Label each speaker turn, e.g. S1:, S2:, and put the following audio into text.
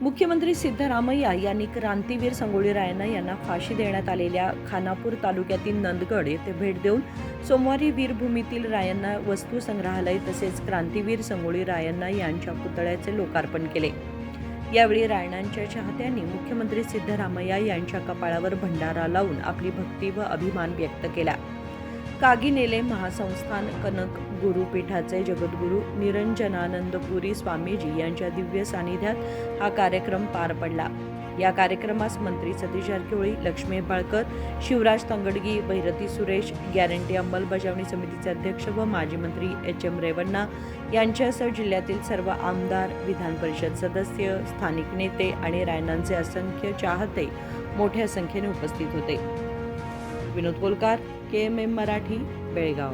S1: मुख्यमंत्री सिद्धरामय्या यांनी क्रांतीवीर संगोळी रायण्णा यांना फाशी देण्यात आलेल्या खानापूर तालुक्यातील नंदगड येथे भेट देऊन सोमवारी वीरभूमीतील रायण्णा वस्तू संग्रहालय तसेच क्रांतीवीर संगोळी रायण्णा यांच्या पुतळ्याचे लोकार्पण केले। यावेळी रायण्णांच्या चाहत्यांनी मुख्यमंत्री सिद्धरामय्या यांच्या कपाळावर भंडारा लावून आपली भक्ती व अभिमान व्यक्त केला। कागिनेले महासंस्थान कनक गुरुपीठाचे जगद्गुरू निरंजनानंदपुरी स्वामीजी यांच्या दिव्य सानिध्यात हा कार्यक्रम पार पडला। या कार्यक्रमास मंत्री सतीश जारकिहोळी, लक्ष्मी हेब्बाळकर, शिवराज तंगडगी, भैरती सुरेश, गॅरंटी अंमलबजावणी समितीचे अध्यक्ष व माजी मंत्री एच.एम. रेवण्णा यांच्यासह जिल्ह्यातील सर्व आमदार, विधान परिषद सदस्य, स्थानिक नेते आणि रायण्णांचे असंख्य चाहते मोठ्या संख्येने उपस्थित होते। विनोद पोलकार, KMM मराठी, बेळगाव।